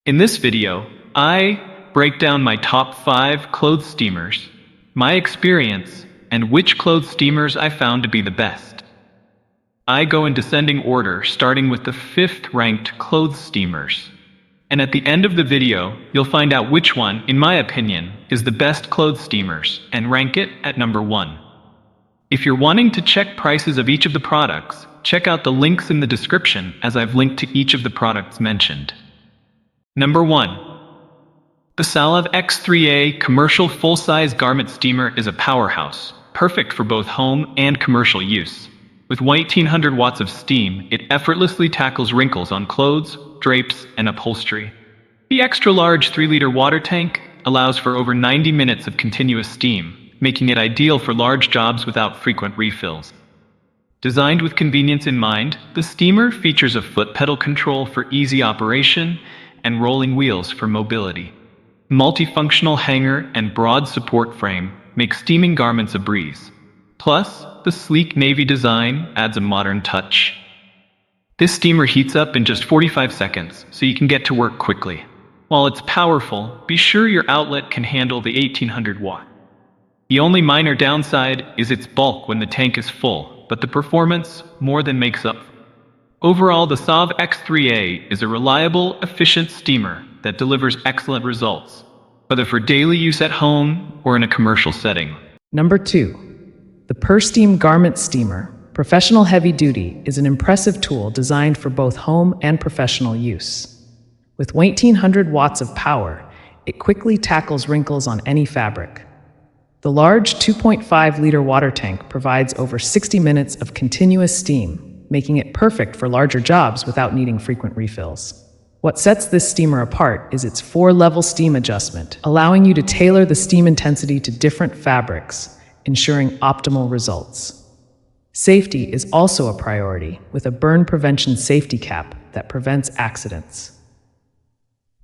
In this video, I break down my top 5 clothes steamers, my experience, and which clothes steamers I found to be the best. I go in descending order, starting with the 5th ranked clothes steamers. And at the end of the video, you'll find out which one, in my opinion, is the best clothes steamers, and rank it at number 1. If you're wanting to check prices of each of the products, check out the links in the description as I've linked to each of the products mentioned. Number 1. The SALAV X3A commercial full-size garment steamer is a powerhouse, perfect for both home and commercial use. With 1800 watts of steam, it effortlessly tackles wrinkles on clothes, drapes, and upholstery. The extra-large 3-liter water tank allows for over 90 minutes of continuous steam, making it ideal for large jobs without frequent refills. Designed with convenience in mind, the steamer features a foot pedal control for easy operation and rolling wheels for mobility. Multifunctional hanger and broad support frame make steaming garments a breeze. Plus, the sleek navy design adds a modern touch. This steamer heats up in just 45 seconds, so you can get to work quickly. While it's powerful, be sure your outlet can handle the 1800 watt. The only minor downside is its bulk when the tank is full, but the performance more than makes up. Overall, the SALAV X3A is a reliable, efficient steamer that delivers excellent results, whether for daily use at home or in a commercial setting. Number 2. The PurSteam Garment Steamer, Professional Heavy Duty, is an impressive tool designed for both home and professional use. With 1800 watts of power, it quickly tackles wrinkles on any fabric. The large 2.5-liter water tank provides over 60 minutes of continuous steam, making it perfect for larger jobs without needing frequent refills. What sets this steamer apart is its 4-level steam adjustment, allowing you to tailor the steam intensity to different fabrics, ensuring optimal results. Safety is also a priority, with a burn prevention safety cap that prevents accidents.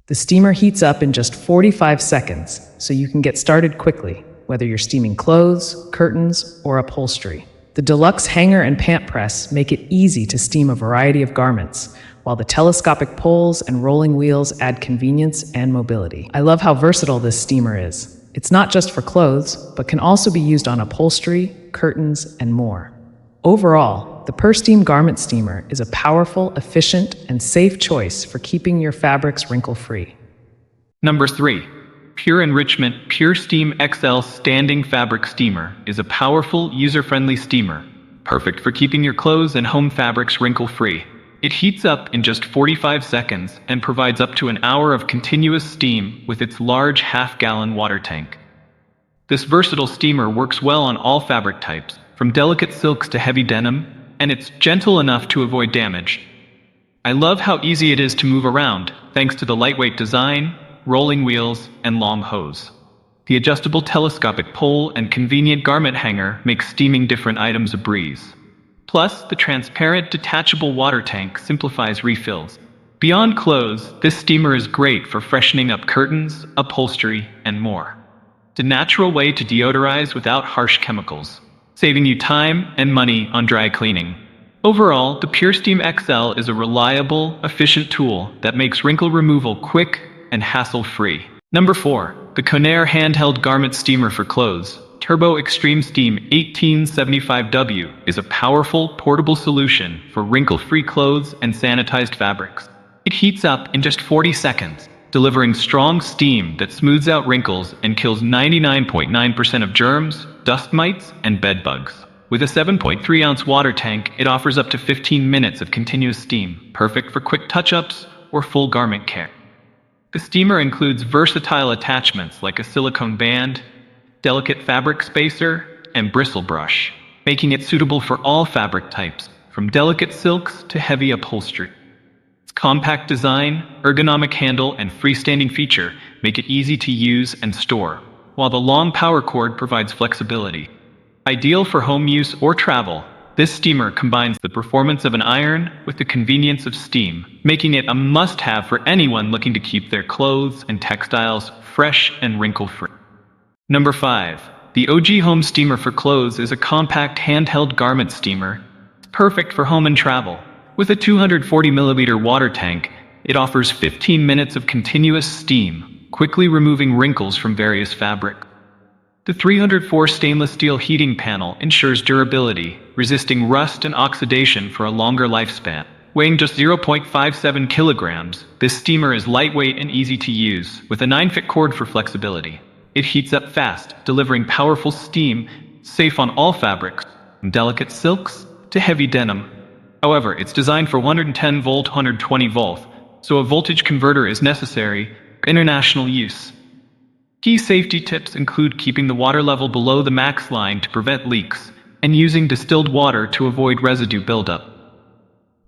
The steamer heats up in just 45 seconds, so you can get started quickly, whether you're steaming clothes, curtains, or upholstery. The deluxe hanger and pant press make it easy to steam a variety of garments, while the telescopic poles and rolling wheels add convenience and mobility. I love how versatile this steamer is. It's not just for clothes, but can also be used on upholstery, curtains, and more. Overall, the PurSteam Garment Steamer is a powerful, efficient, and safe choice for keeping your fabrics wrinkle-free. Number 3. Pure Enrichment PurSteamXL Standing Fabric Steamer is a powerful, user-friendly steamer, perfect for keeping your clothes and home fabrics wrinkle-free. It heats up in just 45 seconds and provides up to an hour of continuous steam with its large half-gallon water tank. This versatile steamer works well on all fabric types, from delicate silks to heavy denim, and it's gentle enough to avoid damage. I love how easy it is to move around, thanks to the lightweight design, rolling wheels, and long hose. The adjustable telescopic pole and convenient garment hanger make steaming different items a breeze. Plus, the transparent, detachable water tank simplifies refills. Beyond clothes, this steamer is great for freshening up curtains, upholstery, and more. It's a natural way to deodorize without harsh chemicals, saving you time and money on dry cleaning. Overall, the PurSteamXL is a reliable, efficient tool that makes wrinkle removal quick and hassle-free. Number 4. The Conair Handheld Garment Steamer for Clothes, Turbo Extreme Steam 1875W, is a powerful, portable solution for wrinkle-free clothes and sanitized fabrics. It heats up in just 40 seconds, delivering strong steam that smooths out wrinkles and kills 99.9% of germs, dust mites, and bed bugs. With a 7.3-ounce water tank, it offers up to 15 minutes of continuous steam, perfect for quick touch-ups or full garment care. The steamer includes versatile attachments like a silicone band, delicate fabric spacer, and bristle brush, making it suitable for all fabric types, from delicate silks to heavy upholstery. Its compact design, ergonomic handle, and freestanding feature make it easy to use and store, while the long power cord provides flexibility. Ideal for home use or travel, this steamer combines the performance of an iron with the convenience of steam, making it a must-have for anyone looking to keep their clothes and textiles fresh and wrinkle-free. Number 5. The OGHom Steamer for Clothes is a compact handheld garment steamer. It's perfect for home and travel. With a 240 milliliter water tank, It offers 15 minutes of continuous steam, quickly removing wrinkles from various fabric. The 304 stainless steel heating panel ensures durability, resisting rust and oxidation for a longer lifespan. Weighing just 0.57 kilograms, this steamer is lightweight and easy to use, with a 9-foot cord for flexibility. It heats up fast, delivering powerful steam, safe on all fabrics, from delicate silks to heavy denim. However, it's designed for 110-volt, 120-volt, so a voltage converter is necessary for international use. Key safety tips include keeping the water level below the max line to prevent leaks, and using distilled water to avoid residue buildup.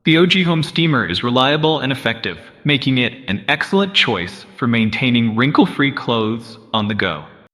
The OGHom steamer is reliable and effective, making it an excellent choice for maintaining wrinkle-free clothes on the go.